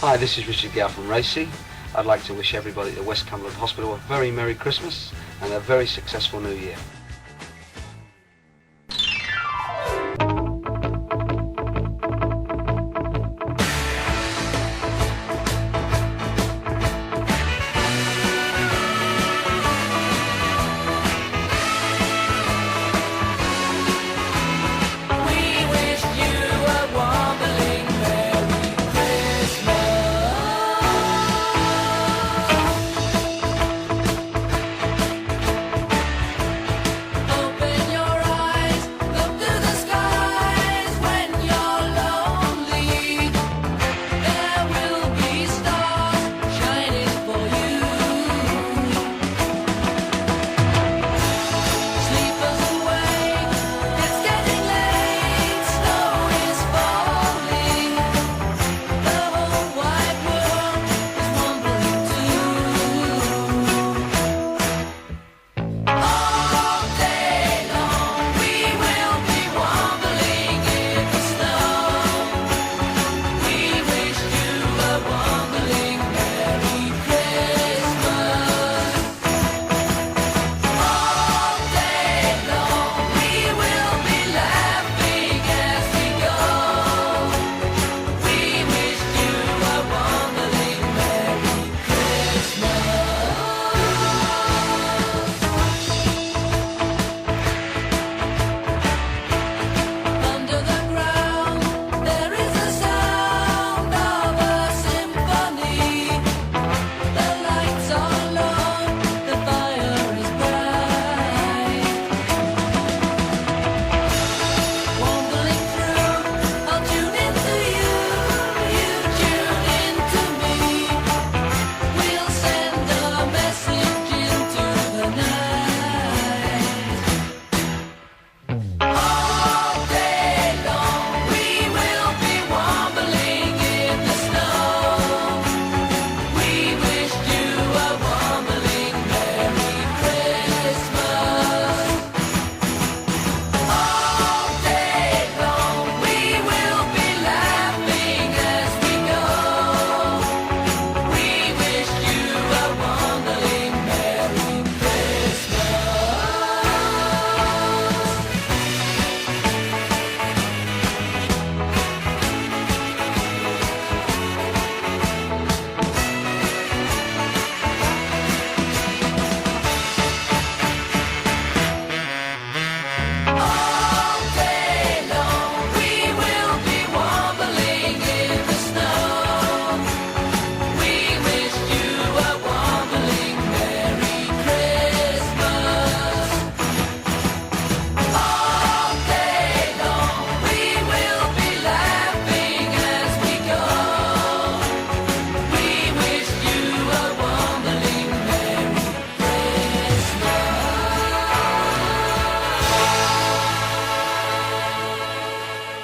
Hi, this is Richard Gow from Racy. I'd like to wish everybody at the West Cumberland Hospital a very Merry Christmas and a very successful New Year.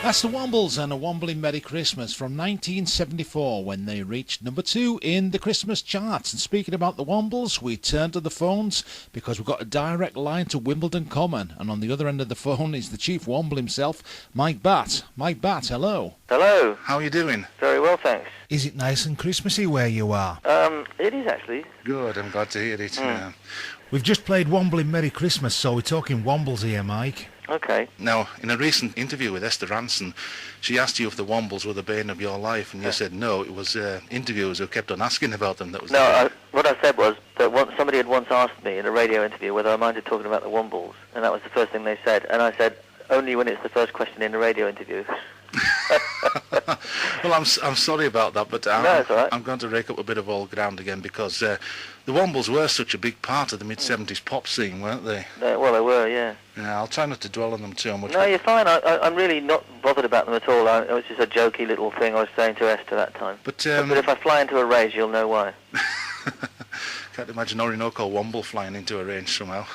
That's the Wombles and a Wombling Merry Christmas from 1974 when they reached number 2 in the Christmas charts. And speaking about the Wombles, we turn to the phones because we've got a direct line to Wimbledon Common. And on the other end of the phone is the Chief Womble himself, Mike Batt. Mike Batt, hello. Hello. How are you doing? Very well, thanks. Is it nice and Christmassy where you are? It is actually. Good, I'm glad to hear it. We've just played Wombling Merry Christmas, so we're talking Wombles here, Mike. Okay. Now, in a recent interview with Esther Ranson, she asked you if the Wombles were the bane of your life, and you said no, it was interviewers who kept on asking about them. That was what I said was that somebody had once asked me in a radio interview whether I minded talking about the Wombles, and that was the first thing they said, and I said, only when it's the first question in a radio interview. Well, I'm sorry about that, but no, it's all right. I'm going to rake up a bit of old ground again because the Wombles were such a big part of the mid-70s pop scene, weren't they? Well, they were, yeah. Yeah, I'll try not to dwell on them too much. No, you're fine. I'm really not bothered about them at all. It was just a jokey little thing I was saying to Esther that time. But if I fly into a rage, you'll know why. Can't imagine Orinoco Womble flying into a range somehow.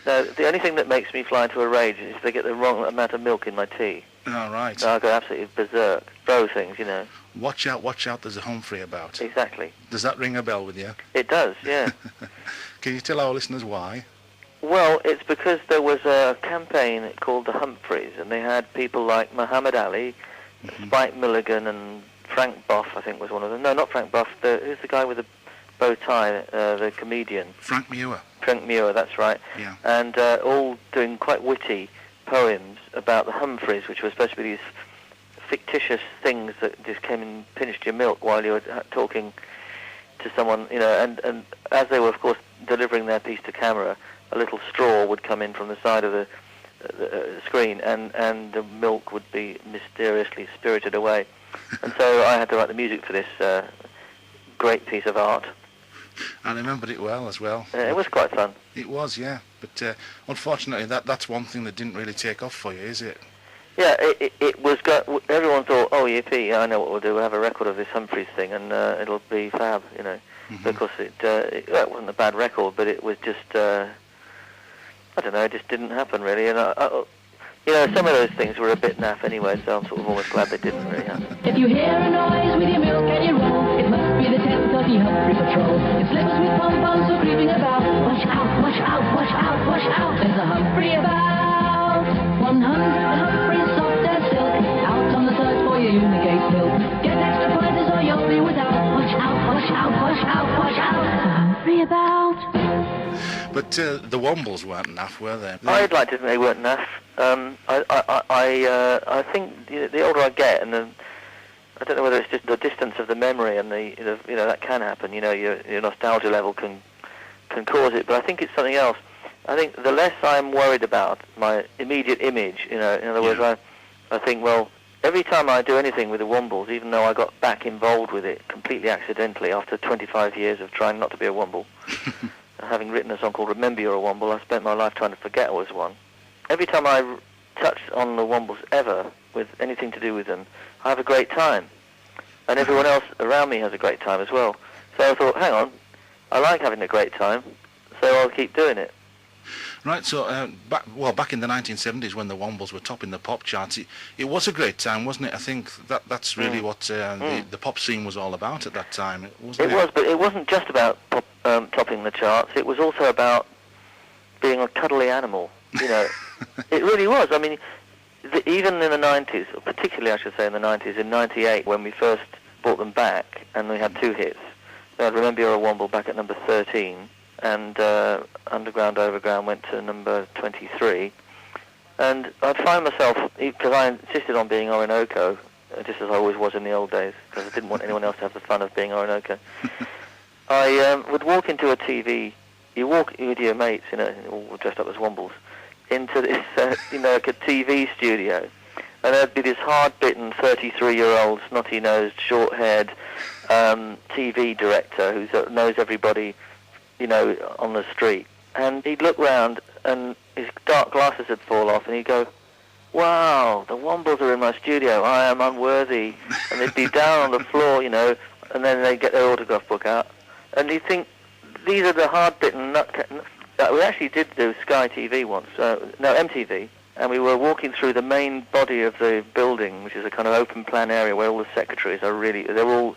No, the only thing that makes me fly into a rage is if they get the wrong amount of milk in my tea. Oh, right. No, I go absolutely berserk. Throw things, you know. Watch out, there's a Humphrey about. Exactly. Does that ring a bell with you? It does, yeah. Can you tell our listeners why? Well, it's because there was a campaign called the Humphreys, and they had people like Muhammad Ali, Spike Milligan, and Frank Boff, I think, was one of them. No, not Frank Boff. Who's the guy with the bow tie, the comedian? Frank Muir. Frank Muir, that's right. Yeah. And all doing quite witty poems about the Humphreys, which were supposed to be these fictitious things that just came and finished your milk while you were talking to someone, you know, and as they were, of course, delivering their piece to camera, a little straw would come in from the side of the screen, and the milk would be mysteriously spirited away. And so I had to write the music for this great piece of art. I remembered it well as well. It was quite fun. It was, yeah. But unfortunately, that's one thing that didn't really take off for you, is it? Yeah, it was. Everyone thought, oh, yippee! I know what we'll do. We'll have a record of this Humphreys thing, and it'll be fab, you know. Mm-hmm. But of course, it wasn't a bad record, but it was just, I don't know, it just didn't happen really. And you know, some of those things were a bit naff anyway, so I'm sort of almost glad they didn't really happen. If you hear a noise with your milk and your roll, it must be the 10:30 Humphrey patrol. It's slippers with pom-poms are creeping about. Watch out! Watch out! Watch out! Watch out! There's a Humphrey about. 100 Humphreys soft as silk, out on the search for your Unigate milk. Get extra prizes or you'll be without. Watch out, watch out, watch out, watch out. There's a Humphrey about. But the Wombles weren't naff, were they? I'd like to think they weren't naff. I think the older I get, and I don't know whether it's just the distance of the memory and you know, that can happen. You know, your nostalgia level can cause it, but I think it's something else. I think the less I'm worried about my immediate image, you know, in other words, I think, well, every time I do anything with the Wombles, even though I got back involved with it completely accidentally after 25 years of trying not to be a Womble, having written a song called Remember You're a Womble, I spent my life trying to forget I was one. Every time I touch on the Wombles ever with anything to do with them, I have a great time. And everyone else around me has a great time as well. So I thought, hang on, I like having a great time, so I'll keep doing it. Right, so back in the 1970s when the Wombles were topping the pop charts, it was a great time, wasn't it? I think that's really what the pop scene was all about at that time, wasn't it? It was, but it wasn't just about topping the charts. It was also about being a cuddly animal, you know. It really was. I mean, even in the 90s, particularly I should say in the 90s, in 98 when we first brought them back and we had two hits, I Remember You're a Womble back at number 13, and Underground Overground went to number 23, and I'd find myself, because I insisted on being Orinoco, just as I always was in the old days, because I didn't want anyone else to have the fun of being Orinoco, I would walk into a TV, you walk with your mates, you know, all dressed up as Wombles, into this, you know, like a TV studio, and there'd be this hard-bitten 33-year-old, snotty-nosed, short-haired TV director who knows everybody, you know, on the street. And he'd look round and his dark glasses would fall off and he'd go, wow, the Wombles are in my studio, I am unworthy. And they'd be down on the floor, you know, and then they'd get their autograph book out. And you'd think, these are the hard-bitten we actually did do Sky TV once, MTV, and we were walking through the main body of the building, which is a kind of open plan area where all the secretaries are really, they're all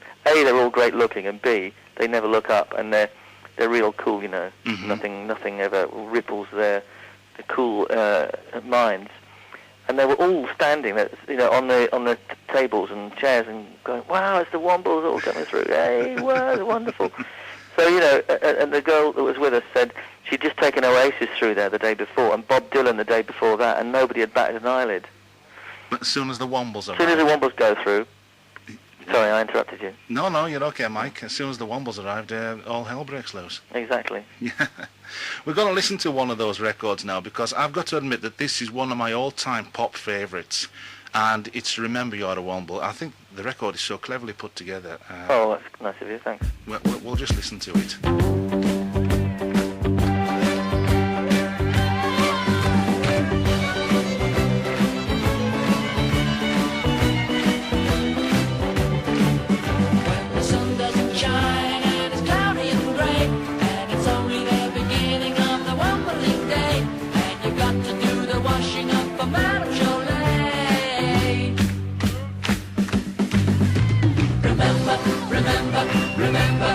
great looking, and B, they never look up, and they're real cool, you know. Mm-hmm. Nothing ever ripples their cool minds. And they were all standing, you know, on the tables and chairs and going, wow, it's the Wombles all coming through. Hey, wow, it's wonderful. So, you know, and the girl that was with us said she'd just taken Oasis through there the day before, and Bob Dylan the day before that, and nobody had batted an eyelid. But as soon as the Wombles arrived... As soon as the Wombles go through... Sorry, I interrupted you. No, you're okay, Mike. As soon as the Wombles arrived, all hell breaks loose. Exactly. Yeah. We're going to listen to one of those records now, because I've got to admit that this is one of my all-time pop favourites, and it's Remember You're a Womble. I think the record is so cleverly put together. Oh, that's nice of you, thanks. We'll just listen to it. Remember,